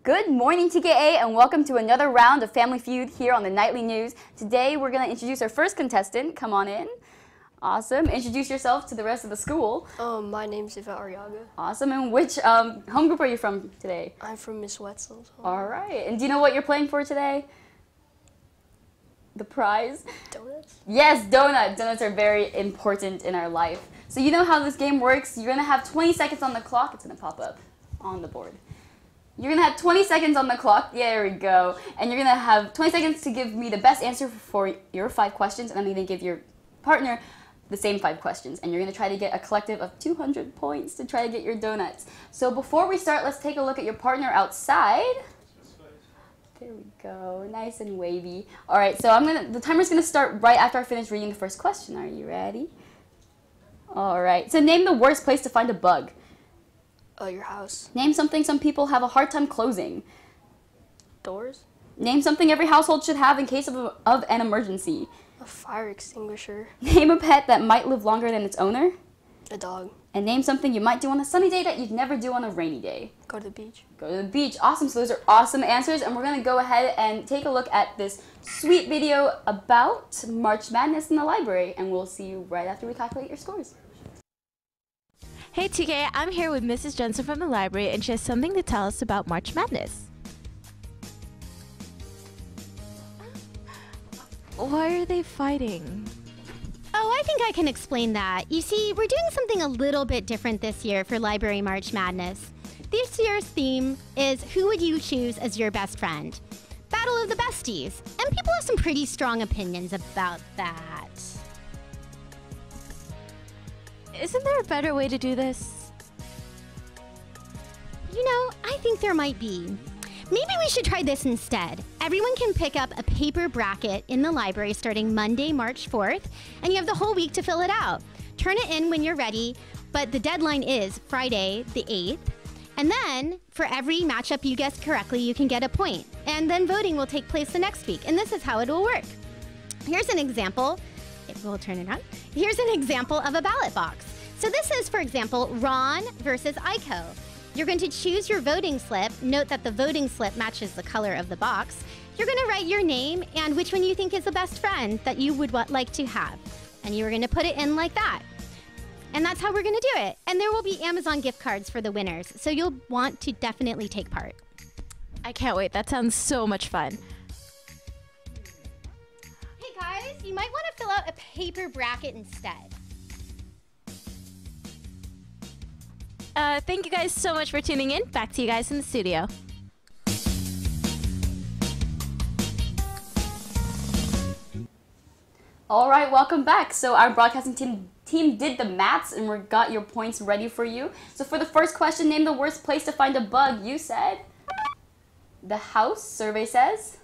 Good morning, TKA, and welcome to another round of Family Feud here on the Nightly News. Today, we're going to introduce our first contestant. Come on in. Awesome. Introduce yourself to the rest of the school. My name's Yvette Arriaga. Awesome. And which home group are you from today? I'm from Miss Wetzel's home. All right. And do you know what you're playing for today? The prize? Donuts? Yes, donuts. Donuts are very important in our life. So you know how this game works. You're going to have 20 seconds on the clock. It's going to pop up on the board. You're going to have 20 seconds on the clock. There we go. And you're going to have 20 seconds to give me the best answer for your 5 questions, and I'm going to give your partner the same 5 questions. And you're going to try to get a collective of 200 points to try to get your donuts. So before we start, let's take a look at your partner outside. There we go. Nice and wavy. All right, so the timer's going to start right after I finish reading the first question. Are you ready? All right. So name the worst place to find a bug. Your house. Name something some people have a hard time closing. Doors. Name something every household should have in case of an emergency. A fire extinguisher. Name a pet that might live longer than its owner. A dog. And name something you might do on a sunny day that you'd never do on a rainy day. Go to the beach. Go to the beach. Awesome. So those are awesome answers. And we're going to go ahead and take a look at this sweet video about March Madness in the library. And we'll see you right after we calculate your scores. Hey TK, I'm here with Mrs. Jensen from the library, and she has something to tell us about March Madness. Why are they fighting? Oh, I think I can explain that. You see, we're doing something a little bit different this year for Library March Madness. This year's theme is who would you choose as your best friend? Battle of the Besties. And people have some pretty strong opinions about that. Isn't there a better way to do this? You know, I think there might be. Maybe we should try this instead. Everyone can pick up a paper bracket in the library starting Monday, March 4th, and you have the whole week to fill it out. Turn it in when you're ready, but the deadline is Friday, the 8th. And then, for every matchup you guess correctly, you can get a point. And then voting will take place the next week, and this is how it will work. Here's an example. We'll turn it on. Here's an example of a ballot box. So this is, for example, Ron versus Aiko. You're going to choose your voting slip. Note that the voting slip matches the color of the box. You're going to write your name and which one you think is the best friend that you would like to have. And you're going to put it in like that. And that's how we're going to do it. And there will be Amazon gift cards for the winners. So you'll want to definitely take part. I can't wait. That sounds so much fun. Hey guys, you might want to fill out a paper bracket instead. Thank you guys so much for tuning in. Back to you guys in the studio. All right, welcome back. So our broadcasting team did the maths and we got your points ready for you. So for the first question, name the worst place to find a bug. You said the house. Survey says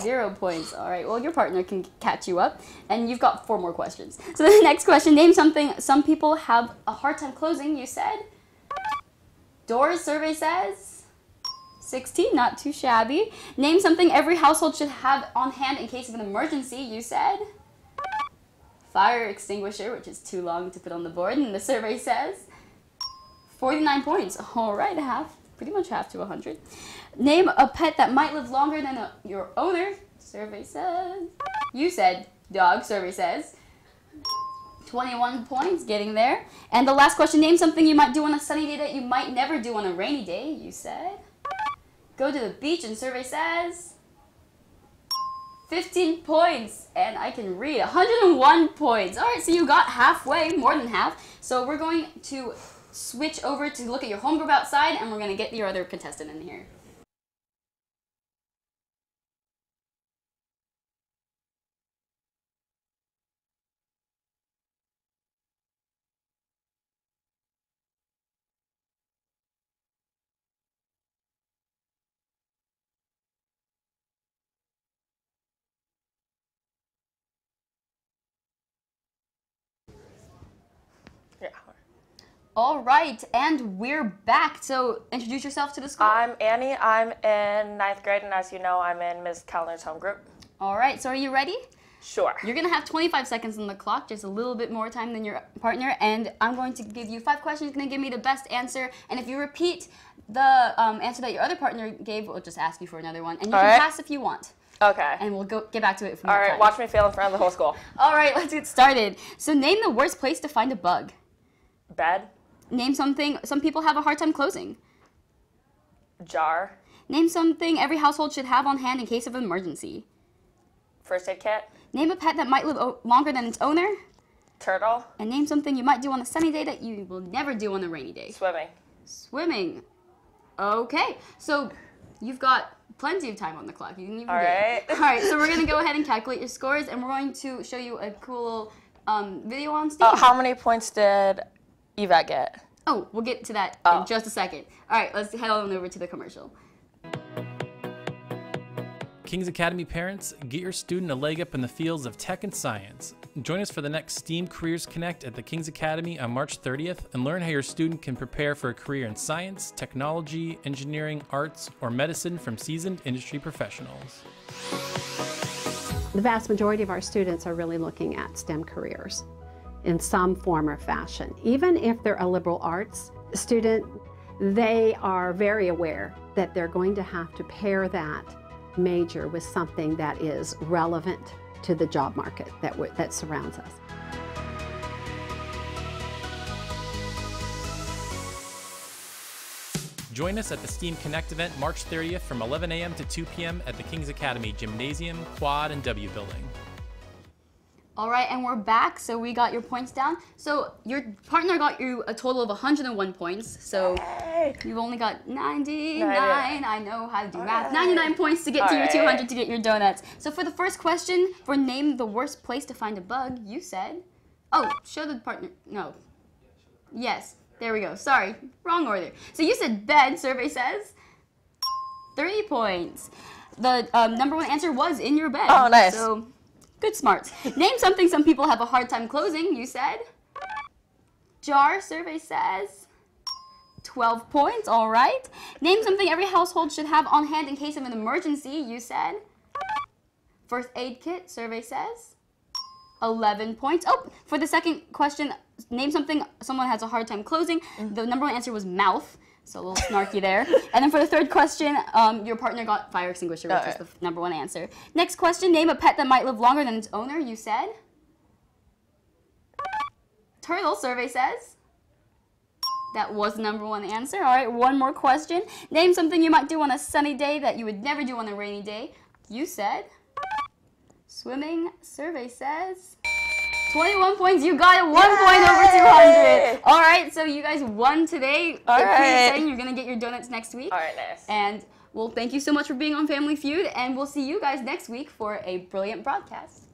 0 points. All right, well, your partner can catch you up. And you've got 4 more questions. So the next question, name something some people have a hard time closing. You said doors. Survey says 16, not too shabby. Name something every household should have on hand in case of an emergency. You said fire extinguisher, which is too long to put on the board. And the survey says 49 points. All right, pretty much half to 100. Name a pet that might live longer than your owner. Survey says, you said dog. Survey says 21 points, getting there. And the last question, name something you might do on a sunny day that you might never do on a rainy day. You said go to the beach, and survey says 15 points. And I can read 101 points. All right, so you got halfway, more than half. So we're going to switch over to look at your home group outside, and we're going to get your other contestant in here. Yeah. All right, and we're back. So introduce yourself to the school. I'm Annie. I'm in 9th grade, and as you know, I'm in Ms. Kellner's home group. All right, so are you ready? Sure. You're going to have 25 seconds on the clock, just a little bit more time than your partner, and I'm going to give you 5 questions. You're going to give me the best answer, and if you repeat the answer that your other partner gave, we'll just ask you for another one, and you can pass if you want. Okay. And we'll get back to it if we All have right, time. watch me fail in front of the whole school. All right, let's get started. So name the worst place to find a bug. Bed. Name something some people have a hard time closing. Jar. Name something every household should have on hand in case of an emergency. First aid kit. Name a pet that might live longer than its owner. Turtle. And name something you might do on a sunny day that you will never do on a rainy day. Swimming. Swimming. Okay, so you've got plenty of time on the clock. You can even All right. All right, so we're going to go ahead and calculate your scores, and we're going to show you a cool video on stage. How many points did Yvette get? Oh, we'll get to that in just a second. All right, let's head on over to the commercial. Kings Academy parents, get your student a leg up in the fields of tech and science. Join us for the next STEAM Careers Connect at the Kings Academy on March 30th and learn how your student can prepare for a career in science, technology, engineering, arts, or medicine from seasoned industry professionals. The vast majority of our students are really looking at STEM careers in some form or fashion. Even if they're a liberal arts student, they are very aware that they're going to have to pair that major with something that is relevant to the job market that surrounds us. Join us at the STEAM Connect event March 30th from 11 a.m. to 2 p.m. at the Kings Academy Gymnasium, Quad, and W Building. All right, and we're back. So we got your points down. So your partner got you a total of 101 points. So you've only got 99. I know how to do math. 99 points to get to your 200 to get your donuts. So for the first question, for name the worst place to find a bug, you said, oh, show the partner. No. Yes, there we go. Sorry, wrong order. So you said bed, survey says. 3 points. The number one answer was in your bed. Oh, nice. So good smarts. Name something some people have a hard time closing, you said. Jar, survey says. 12 points, all right. Name something every household should have on hand in case of an emergency, you said. First aid kit, survey says. 11 points. Oh, for the second question, name something someone has a hard time closing. The number one answer was mouth. So a little snarky there. And then for the third question, your partner got fire extinguisher, which was the number one answer. Next question, name a pet that might live longer than its owner, you said. Turtle, survey says. That was the number one answer. All right, one more question. Name something you might do on a sunny day that you would never do on a rainy day. You said. Swimming, survey says. 21 points. You got it. 1 point over 200. All right, so you guys won today. All Pretty right. exciting. You're going to get your donuts next week. All right, nice. And, well, thank you so much for being on Family Feud, and we'll see you guys next week for a brilliant broadcast.